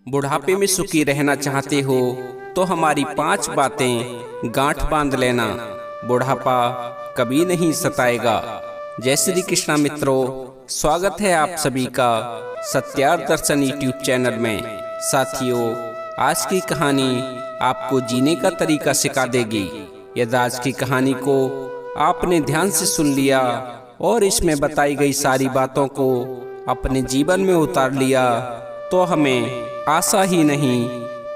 बुढ़ापे में सुखी रहना चाहते हो तो हमारी 5 बातें गांठ बांध लेना। बुढ़ापा कभी नहीं सताएगा। जय श्री कृष्णा मित्रों, स्वागत है आप सभी का सत्यार्थ दर्शन यूट्यूब चैनल में। साथियों, आज की कहानी आपको जीने का तरीका सिखा देगी। यदि आज की कहानी को आपने ध्यान से सुन लिया और इसमें बताई गई सारी बातों को अपने जीवन में उतार लिया तो हमें आशा ही नहीं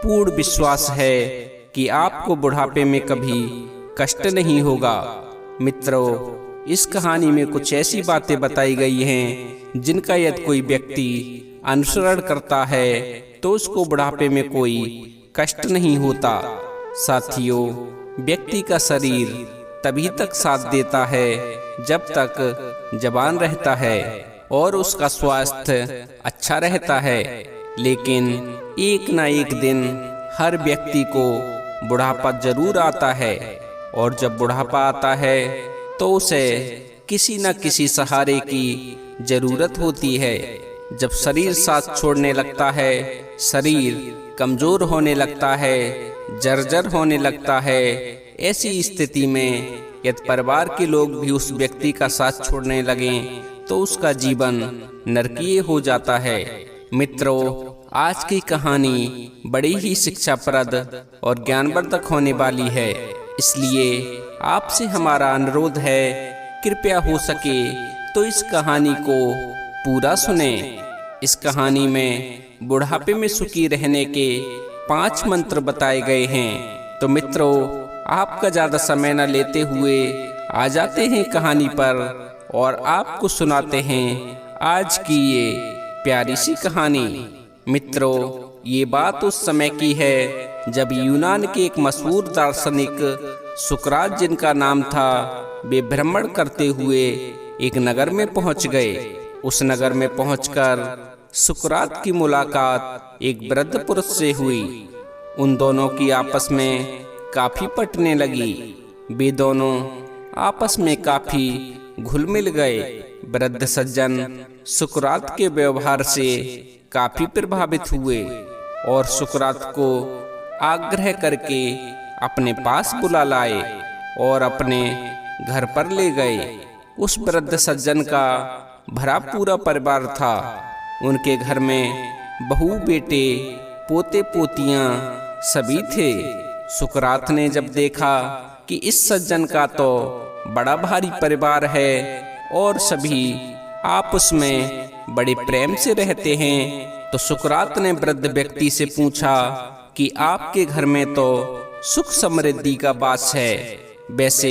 पूर्ण विश्वास है कि आपको बुढ़ापे में कभी कष्ट नहीं होगा। मित्रों, इस कहानी में कुछ ऐसी बातें बताई गई हैं जिनका यदि कोई व्यक्ति अनुसरण करता है तो उसको बुढ़ापे में कोई कष्ट नहीं होता। साथियों, व्यक्ति का शरीर तभी तक साथ देता है जब तक जवान रहता है और उसका स्वास्थ्य अच्छा रहता है, लेकिन एक ना एक दिन हर व्यक्ति को बुढ़ापा जरूर आता है और जब बुढ़ापा आता है तो उसे किसी न किसी सहारे की जरूरत होती है। जब शरीर साथ छोड़ने लगता है, शरीर कमजोर होने लगता है, जर्जर होने लगता है, ऐसी स्थिति में यदि परिवार के लोग भी उस व्यक्ति का साथ छोड़ने लगें तो उसका जीवन नरकीय हो जाता है। मित्रों, आज की कहानी बड़ी ही शिक्षाप्रद और ज्ञानवर्धक होने वाली है, इसलिए आपसे हमारा अनुरोध है, कृपया हो सके तो इस कहानी को पूरा सुने। इस कहानी में बुढ़ापे में सुखी रहने के 5 मंत्र बताए गए हैं। तो मित्रों, आपका ज़्यादा समय न लेते हुए आ जाते हैं कहानी पर और आपको सुनाते हैं आज की ये प्यारी सी कहानी। मित्रों, ये बात उस समय की है जब यूनान के एक मशहूर दार्शनिक सुकरात, जिनका नाम था, वे भ्रमण करते हुए एक नगर में पहुंच गए। उस नगर में पहुंचकर सुकरात की मुलाकात एक वृद्ध पुरुष से हुई। उन दोनों की आपस में काफी पटने लगी। वे दोनों आपस में काफी घुल मिल गए। वृद्ध सज्जन सुकरात के व्यवहार से काफी प्रभावित हुए और सुकरात को आग्रह करके अपने पास बुला लाए और अपने घर पर ले गए। उस वृद्ध सज्जन का भरा पूरा परिवार था। उनके घर में बहू, बेटे, पोते पोतियां सभी थे। सुकरात ने जब देखा कि इस सज्जन का तो बड़ा भारी परिवार है और सभी आपस में बड़े प्रेम से रहते हैं, तो सुकरात ने वृद्ध व्यक्ति से पूछा कि आपके घर में तो सुख समृद्धि का वास है, वैसे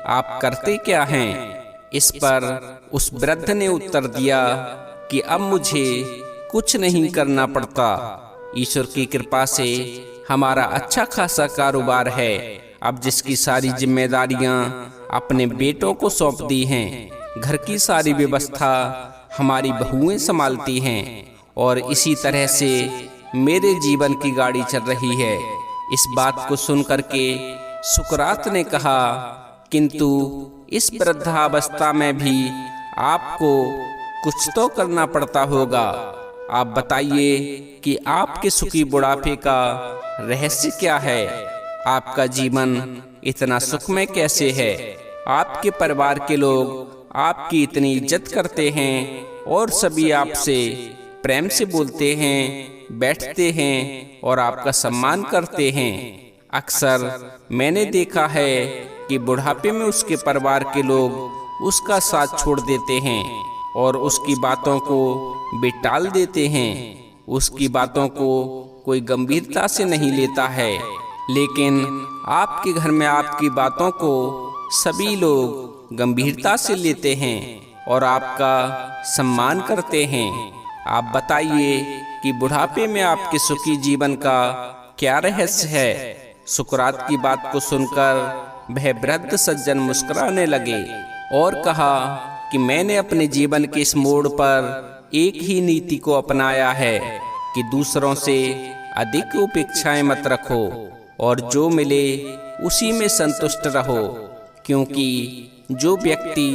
आप करते क्या हैं? इस पर उस वृद्ध ने उत्तर दिया कि अब मुझे कुछ नहीं करना पड़ता। ईश्वर की कृपा से हमारा अच्छा खासा कारोबार है। अब जिसकी सारी जिम्मेदारियां अपने बेटों को सौंप दी हैं, घर की सारी व्यवस्था हमारी बहुएं संभालती हैं और इसी तरह से मेरे जीवन की गाड़ी चल रही है। इस बात को सुनकर के सुकरात ने कहा, किंतु इस वृद्धावस्था में भी आपको कुछ तो करना पड़ता होगा। आप बताइए कि आपके सुखी बुढ़ापे का रहस्य क्या है? आपका जीवन इतना सुखमय कैसे है? आपके परिवार के लोग आपकी इतनी इज्जत करते हैं और सभी आपसे प्रेम से बोलते हैं, बैठते हैं और आपका सम्मान करते हैं। अक्सर मैंने देखा है कि बुढ़ापे में उसके परिवार के लोग उसका साथ छोड़ देते हैं और उसकी बातों को भी टाल देते हैं। उसकी बातों को कोई गंभीरता से नहीं लेता है, लेकिन आपके घर में आपकी बातों को सभी लोग गंभीरता से लेते हैं और आपका सम्मान करते हैं। आप बताइए कि बुढ़ापे में आपके सुखी जीवन का क्या रहस्य है? सुकरात की बात को सुनकर वह वृद्ध सज्जन मुस्कुराने लगे और कहा कि मैंने अपने जीवन के इस मोड़ पर एक ही नीति को अपनाया है कि दूसरों से अधिक अपेक्षाएं मत रखो और जो मिले उसी में संतुष्ट रहो, क्योंकि जो व्यक्ति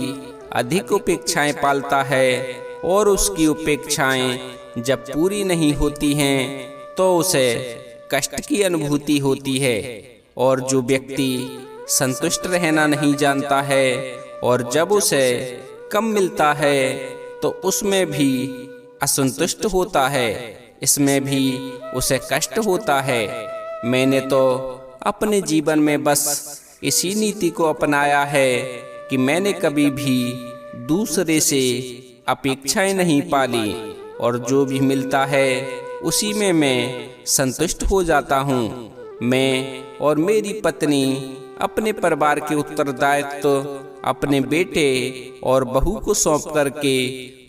अधिक अपेक्षाएं पालता है और उसकी अपेक्षाएं जब पूरी नहीं होती हैं तो उसे कष्ट की अनुभूति होती है। और जो व्यक्ति संतुष्ट रहना नहीं जानता है और जब उसे कम मिलता है तो उसमें भी असंतुष्ट होता है, इसमें भी उसे कष्ट होता है। मैंने तो अपने जीवन में बस इसी नीति को अपनाया है कि मैंने कभी भी दूसरे से अपेक्षाएं नहीं पाली और जो भी मिलता है उसी में मैं संतुष्ट हो जाता हूँ। मैं और मेरी पत्नी अपने परिवार के उत्तरदायित्व अपने बेटे और बहू को सौंप करके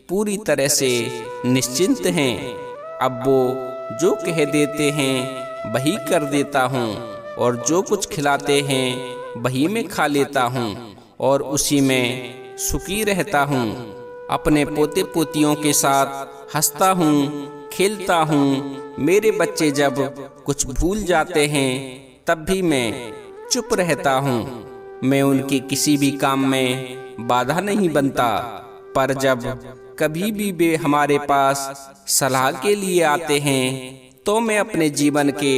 पूरी तरह से निश्चिंत हैं। अब वो जो कह देते हैं वही कर देता हूँ और जो कुछ खिलाते हैं वही मैं खा लेता हूँ और उसी में सुखी रहता हूँ। अपने पोते पोतियों के साथ हंसता हूँ, खेलता हूँ। मेरे बच्चे जब कुछ भूल जाते हैं तब भी मैं चुप रहता हूँ। मैं उनके किसी भी काम में बाधा नहीं बनता, पर जब कभी भी वे हमारे पास सलाह के लिए आते हैं तो मैं अपने जीवन के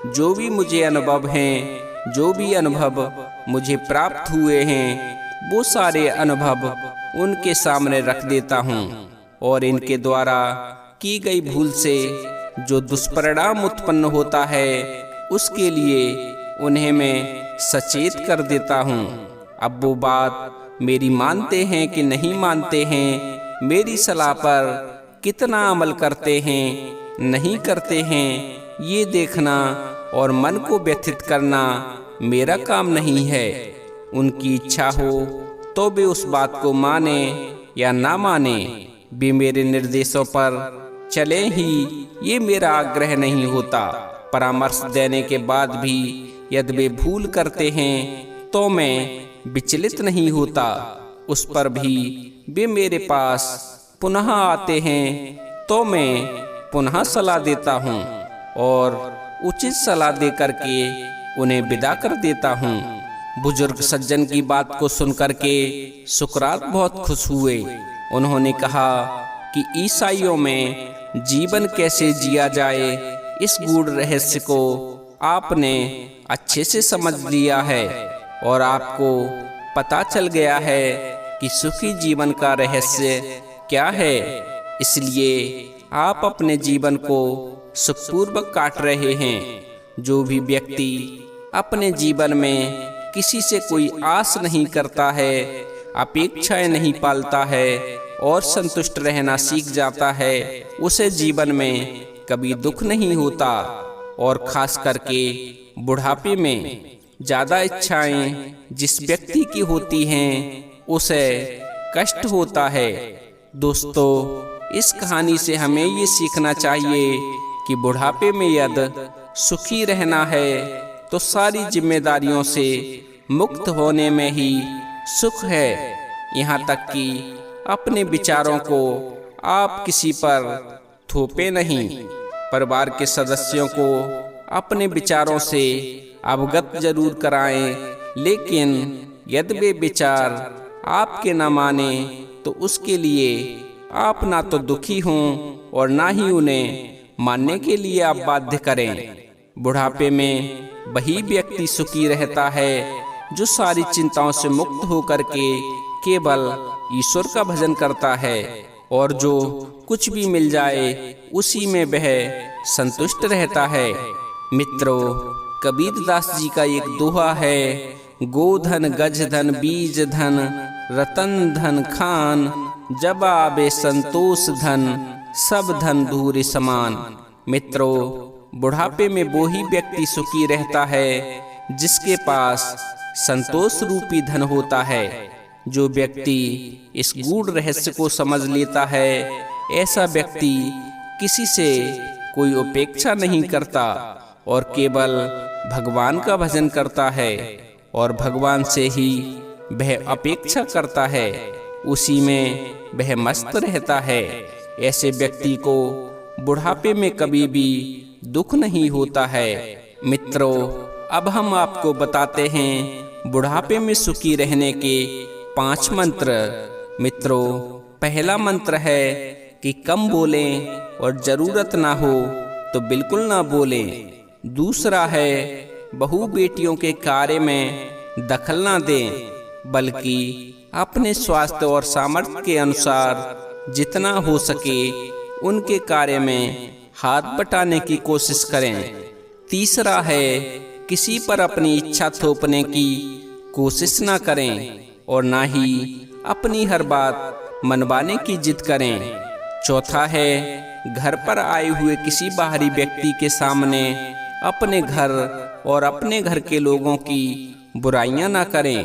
जो भी मुझे अनुभव हैं, जो भी अनुभव मुझे प्राप्त हुए हैं, वो सारे अनुभव उनके सामने रख देता हूँ और इनके द्वारा की गई भूल से जो दुष्परिणाम उत्पन्न होता है उसके लिए उन्हें मैं सचेत कर देता हूँ। अब वो बात मेरी मानते हैं कि नहीं मानते हैं, मेरी सलाह पर कितना अमल करते हैं नहीं करते हैं, ये देखना और मन को व्यथित करना मेरा काम नहीं है। उनकी इच्छा हो तो वे उस बात को माने या ना माने, वे मेरे निर्देशों पर चले ही, ये मेरा आग्रह नहीं होता। परामर्श देने के बाद भी यदि वे भूल करते हैं तो मैं विचलित नहीं होता। उस पर भी वे मेरे पास पुनः आते हैं तो मैं पुनः सलाह देता हूँ और उचित सलाह दे करके उन्हें विदा कर देता हूँ। बुजुर्ग सज्जन की बात को सुनकर के सुकरात बहुत खुश हुए। उन्होंने कहा कि ईसाइयों में जीवन कैसे जिया जाए, इस गूढ़ रहस्य को आपने अच्छे से समझ लिया है और आपको पता चल गया है कि सुखी जीवन का रहस्य क्या है। इसलिए आप अपने जीवन को सुखपूर्वक काट रहे हैं। जो भी व्यक्ति अपने जीवन में किसी से कोई आस नहीं करता है, अपेक्षाएं नहीं पालता है और संतुष्ट रहना सीख जाता है, उसे जीवन में कभी दुख नहीं होता। और खास करके बुढ़ापे में ज़्यादा इच्छाएं जिस व्यक्ति की होती हैं उसे कष्ट होता है। दोस्तों, इस कहानी से हमें ये सीखना चाहिए कि बुढ़ापे में यदि सुखी रहना है तो सारी जिम्मेदारियों से मुक्त होने में ही सुख है। यहाँ तक कि अपने विचारों को आप किसी पर थोपे नहीं। परिवार के सदस्यों को अपने विचारों से अवगत जरूर कराएं, लेकिन यदि वे विचार आपके न माने तो उसके लिए आप ना तो दुखी हों और ना ही उन्हें मानने के लिए आप बाध्य करें। बुढ़ापे में वही व्यक्ति सुखी रहता है जो सारी चिंताओं से मुक्त होकर के केवल ईश्वर का भजन करता है और जो कुछ भी मिल जाए उसी में वह संतुष्ट रहता है। मित्रों, कबीरदास जी का एक दोहा है, गोधन गज धन बीज धन रतन धन खान, जब आवे संतोष धन सब धन धूरि समान। मित्रों, बुढ़ापे में वो ही व्यक्ति सुखी रहता है जिसके पास संतोष रूपी धन होता है। जो व्यक्ति इस गूढ़ रहस्य को समझ लेता है, ऐसा व्यक्ति किसी से कोई अपेक्षा नहीं करता और केवल भगवान का भजन करता है और भगवान से ही वह अपेक्षा करता है, उसी में वह मस्त रहता है। ऐसे व्यक्ति को बुढ़ापे में कभी भी दुख नहीं होता है। मित्रों, अब हम आपको बताते हैं बुढ़ापे में सुखी रहने के 5 मंत्र। मित्रों, पहला मंत्र है कि कम बोलें और जरूरत ना हो तो बिल्कुल ना बोलें। दूसरा है बहू बेटियों के कार्य में दखल ना दें, बल्कि अपने स्वास्थ्य और सामर्थ्य के अनुसार जितना हो सके उनके कार्य में हाथ बटाने की कोशिश करें। तीसरा है किसी पर अपनी इच्छा थोपने की कोशिश ना करें और ना ही अपनी हर बात मनवाने की जिद करें। चौथा है घर पर आए हुए किसी बाहरी व्यक्ति के सामने अपने घर और अपने घर के लोगों की बुराइयां ना करें।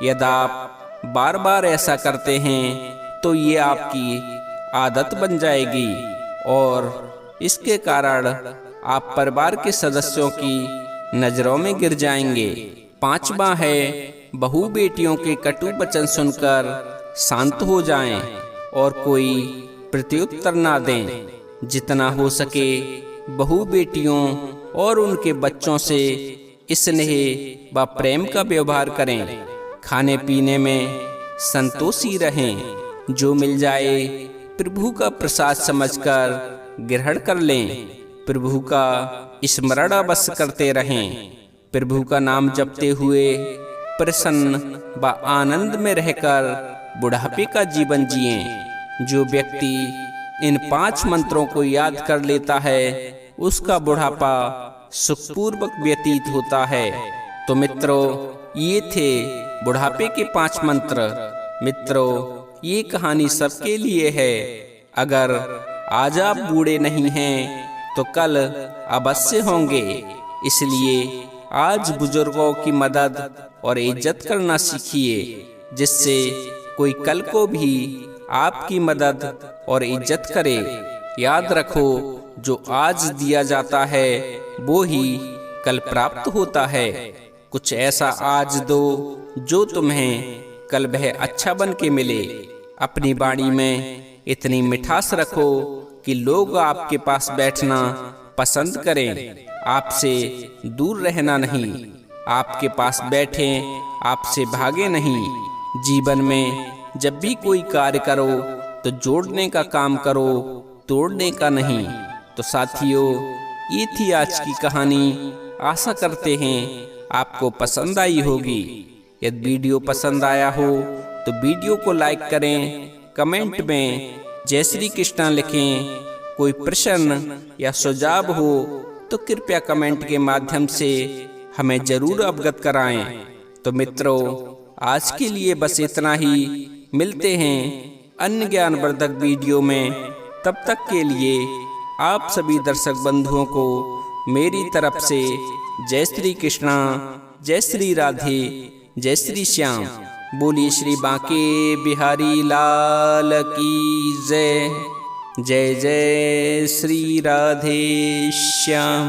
यदि आप बार बार ऐसा करते हैं तो ये आपकी आदत बन जाएगी और इसके कारण आप परिवार के सदस्यों की नजरों में गिर जाएंगे। पांचवा है बहू बेटियों के कटु वचन सुनकर शांत हो जाएं और कोई प्रत्युत्तर ना दें। जितना हो सके बहू बेटियों और उनके बच्चों से स्नेह व प्रेम का व्यवहार करें। खाने पीने में संतोषी रहें। जो मिल जाए प्रभु का प्रसाद समझकर ग्रहण कर लें। प्रभु का स्मरण अवश्य करते रहें। प्रभु का नाम जपते हुए प्रसन्न व आनंद में रहकर बुढ़ापे का जीवन जिएं। जो व्यक्ति इन 5 मंत्रों को याद कर लेता है उसका बुढ़ापा सुखपूर्वक व्यतीत होता है। तो मित्रों, ये थे बुढ़ापे के 5 मंत्र। मित्रों, ये कहानी सबके लिए है। अगर आज आप बूढ़े नहीं हैं तो कल अवश्य होंगे। इसलिए आज बुजुर्गों की मदद और इज्जत करना सीखिए, जिससे कोई कल को भी आपकी मदद और इज्जत करे। याद रखो, जो आज दिया जाता है वो ही कल प्राप्त होता है। कुछ ऐसा आज दो जो तुम्हें कल वह अच्छा बन के मिले। अपनी वाणी में इतनी मिठास रखो कि लोग आपके पास बैठना पसंद करें, आपसे दूर रहना नहीं। आपके पास बैठें, आपसे भागे नहीं। जीवन में जब भी कोई कार्य करो तो जोड़ने का काम करो, तोड़ने का नहीं। तो साथियों, ये थी आज की कहानी। आशा करते हैं आपको पसंद आई होगी। यदि वीडियो पसंद आया हो तो वीडियो को लाइक करें, कमेंट में जय श्री कृष्णा लिखें। कोई प्रश्न या सुझाव हो तो कृपया कमेंट के माध्यम से हमें जरूर अवगत कराएं। तो मित्रों, आज के लिए बस इतना ही। मिलते हैं अन्य ज्ञानवर्धक वीडियो में। तब तक के लिए आप सभी दर्शक बंधुओं को मेरी तरफ से जय श्री कृष्णा, जय श्री राधे, जय श्री श्याम। बोलिए श्री बांके बिहारी लाल की जय। जय जय श्री राधे श्याम।